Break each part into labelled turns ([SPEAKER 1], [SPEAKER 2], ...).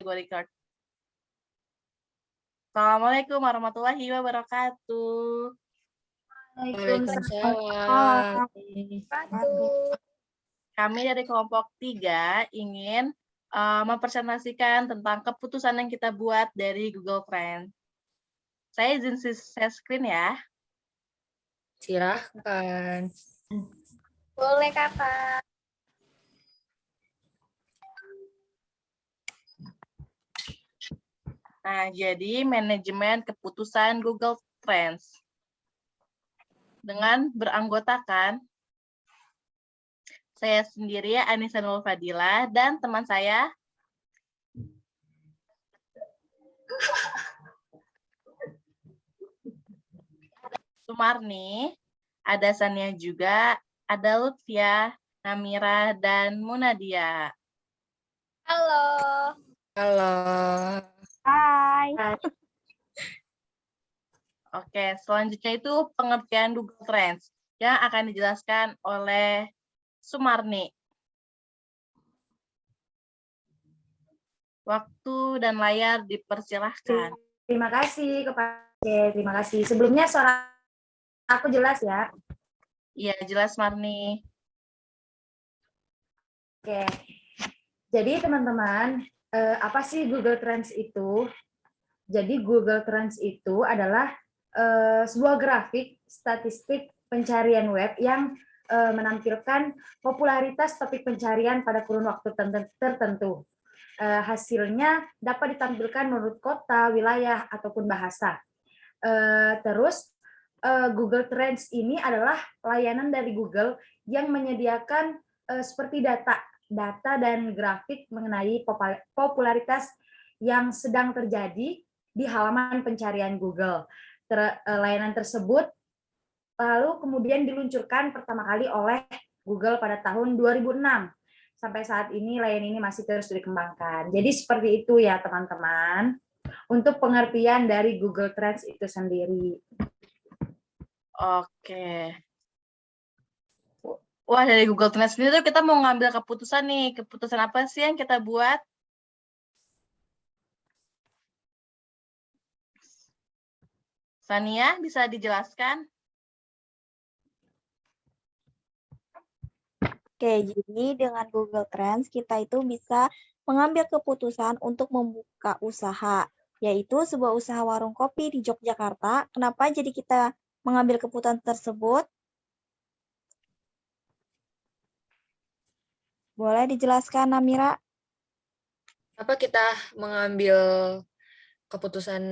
[SPEAKER 1] kategori card. Assalamualaikum warahmatullahi wabarakatuh.
[SPEAKER 2] Waalaikumsalam.
[SPEAKER 1] Kami dari kelompok 3 ingin mempresentasikan tentang keputusan yang kita buat dari Google Trends. Saya izin share screen ya.
[SPEAKER 2] Silahkan.
[SPEAKER 3] Boleh, Kakak.
[SPEAKER 1] Nah, jadi manajemen keputusan Google Trends dengan beranggotakan saya sendiri, Anissa Nurul Fadila, dan teman saya Sumarni, ada Sania juga, ada Lutfia, Namira, dan Munadia.
[SPEAKER 3] Halo.
[SPEAKER 2] Halo.
[SPEAKER 3] Hai.
[SPEAKER 1] Oke, selanjutnya itu pengertian Google Trends yang akan dijelaskan oleh Sumarni. Waktu dan layar dipersilahkan.
[SPEAKER 4] Terima kasih terima kasih. Sebelumnya suara aku jelas ya?
[SPEAKER 1] Iya, jelas Marni.
[SPEAKER 4] Oke. Jadi teman-teman, apa sih Google Trends itu? Jadi Google Trends itu adalah sebuah grafik statistik pencarian web yang menampilkan popularitas topik pencarian pada kurun waktu tertentu. Hasilnya dapat ditampilkan menurut kota, wilayah, ataupun bahasa. Terus Google Trends ini adalah layanan dari Google yang menyediakan seperti data dan grafik mengenai popularitas yang sedang terjadi di halaman pencarian Google. Layanan tersebut lalu kemudian diluncurkan pertama kali oleh Google pada tahun 2006. Sampai saat ini layanan ini masih terus dikembangkan. Jadi seperti itu ya teman-teman, untuk pengertian dari Google Trends itu sendiri.
[SPEAKER 1] Oke. Wah, dari Google Trends sendiri tuh kita mau ngambil keputusan nih. Keputusan apa sih yang kita buat? Sania, bisa dijelaskan?
[SPEAKER 3] Oke, jadi dengan Google Trends kita itu bisa mengambil keputusan untuk membuka usaha, yaitu sebuah usaha warung kopi di Yogyakarta. Kenapa jadi kita mengambil keputusan tersebut? Boleh dijelaskan, Namira?
[SPEAKER 2] Kenapa kita mengambil keputusan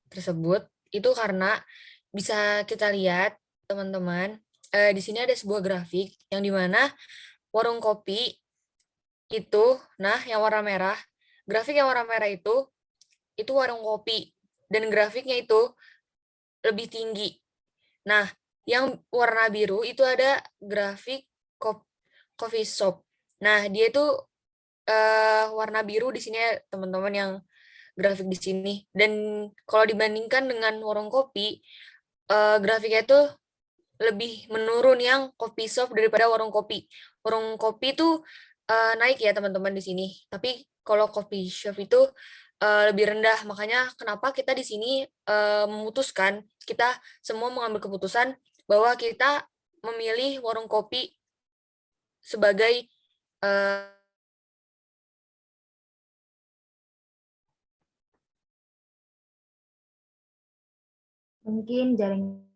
[SPEAKER 2] tersebut? Itu karena bisa kita lihat, teman-teman, di sini ada sebuah grafik yang dimana warung kopi itu, nah yang warna merah, grafik yang warna merah itu warung kopi, dan grafiknya itu lebih tinggi. Nah, yang warna biru itu ada grafik coffee shop. Nah, dia itu warna biru di sini ya, teman-teman, yang grafik di sini. Dan kalau dibandingkan dengan warung kopi, grafiknya itu lebih menurun yang coffee shop daripada warung kopi. Warung kopi itu naik ya teman-teman di sini. Tapi kalau coffee shop itu lebih rendah. Makanya kenapa kita di sini memutuskan, kita semua mengambil keputusan bahwa kita memilih warung kopi sebagai
[SPEAKER 4] Mungkin jaringan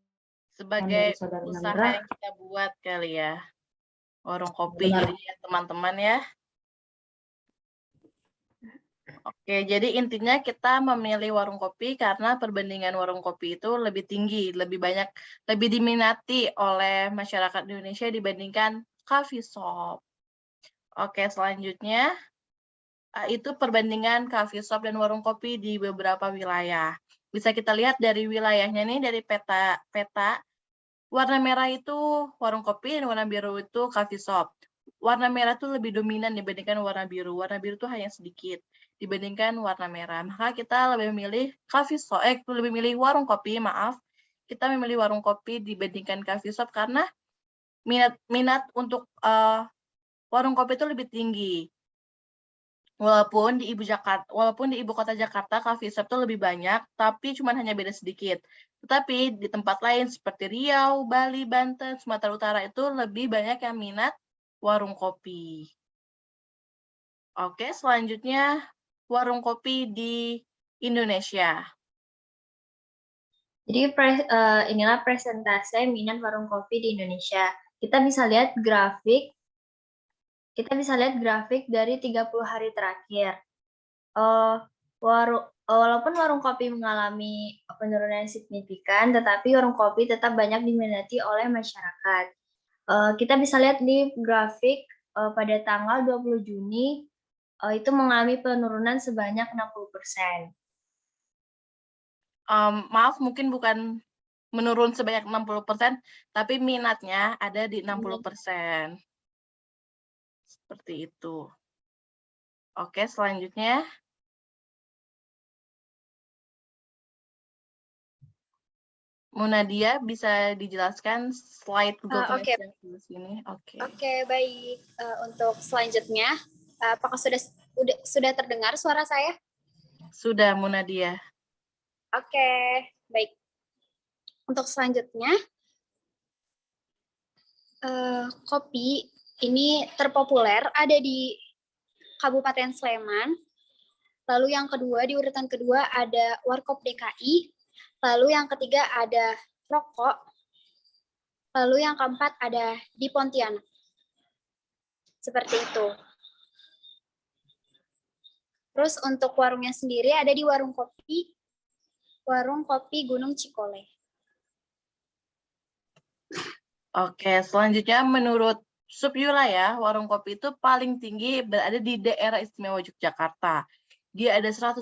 [SPEAKER 1] Sebagai
[SPEAKER 4] saudara
[SPEAKER 1] usaha
[SPEAKER 4] Namira.
[SPEAKER 1] yang kita buat kali ya. Warung kopi jadi ya teman-teman ya. Oke, jadi intinya kita memilih warung kopi karena perbandingan warung kopi itu lebih tinggi, lebih banyak, lebih diminati oleh masyarakat Indonesia dibandingkan coffee shop. Oke, selanjutnya itu perbandingan coffee shop dan warung kopi di beberapa wilayah. Bisa kita lihat dari wilayahnya nih, dari peta. Warna merah itu warung kopi dan warna biru itu coffee shop. Warna merah itu lebih dominan dibandingkan warna biru. Warna biru itu hanya sedikit dibandingkan warna merah. Maka kita lebih memilih coffee shop, lebih memilih warung kopi, maaf. Kita memilih warung kopi dibandingkan coffee shop karena minat untuk warung kopi itu lebih tinggi. Walaupun di ibu kota Jakarta coffee shop tuh lebih banyak, tapi cuma hanya beda sedikit. Tetapi di tempat lain seperti Riau, Bali, Banten, Sumatera Utara itu lebih banyak yang minat warung kopi. Oke, selanjutnya warung kopi di Indonesia.
[SPEAKER 5] Jadi inilah presentase minat warung kopi di Indonesia. Kita bisa lihat grafik dari 30 hari terakhir. Walaupun warung kopi mengalami penurunan yang signifikan, tetapi warung kopi tetap banyak diminati oleh masyarakat. Kita bisa lihat di grafik pada tanggal 20 Juni itu mengalami penurunan sebanyak 60%.
[SPEAKER 1] Maaf, mungkin bukan menurun sebanyak 60%, tapi minatnya ada di 60%. Seperti itu. Oke, selanjutnya. Munadia, bisa dijelaskan slide Google
[SPEAKER 6] Oke.
[SPEAKER 1] Translate di sini? Oke.
[SPEAKER 6] Oke, baik. Untuk selanjutnya, apakah sudah terdengar suara saya?
[SPEAKER 1] Sudah, Munadia.
[SPEAKER 6] Oke, baik. Untuk selanjutnya, kopi ini terpopuler ada di Kabupaten Sleman. Lalu yang kedua, di urutan kedua ada Warkop DKI. Lalu yang ketiga ada Rokok. Lalu yang keempat ada di Pontianak. Seperti itu. Terus untuk warungnya sendiri ada di Warung Kopi Gunung Cikole.
[SPEAKER 1] Oke, selanjutnya menurut subwilayah, warung kopi itu paling tinggi berada di daerah istimewa Yogyakarta. Dia ada 100%.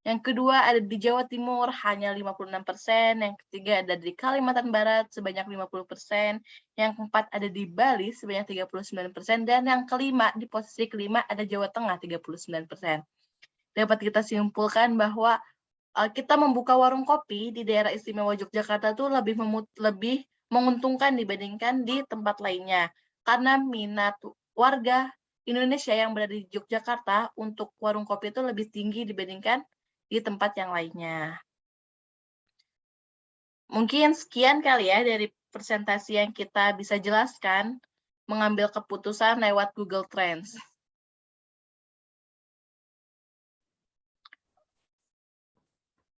[SPEAKER 1] Yang kedua ada di Jawa Timur hanya 56%, yang ketiga ada di Kalimantan Barat sebanyak 50%, yang keempat ada di Bali sebanyak 39%, dan yang kelima, di posisi kelima ada Jawa Tengah 39%. Dapat kita simpulkan bahwa kita membuka warung kopi di daerah istimewa Yogyakarta itu lebih menguntungkan dibandingkan di tempat lainnya, karena minat warga Indonesia yang berada di Yogyakarta untuk warung kopi itu lebih tinggi dibandingkan di tempat yang lainnya. Mungkin sekian kali ya dari presentasi yang kita bisa jelaskan mengambil keputusan lewat Google Trends.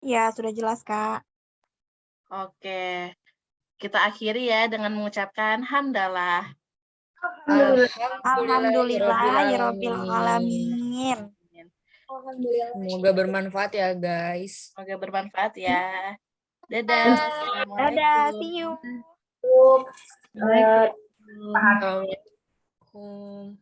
[SPEAKER 3] Ya, sudah jelas, Kak.
[SPEAKER 1] Oke, kita akhiri ya dengan mengucapkan hamdalah.
[SPEAKER 3] Alhamdulillahirobbilalamin.
[SPEAKER 6] Alhamdulillah.
[SPEAKER 2] Semoga bermanfaat ya, guys.
[SPEAKER 1] Semoga bermanfaat ya. Dadah.
[SPEAKER 3] Dadah, see you.
[SPEAKER 2] Assalamualaikum.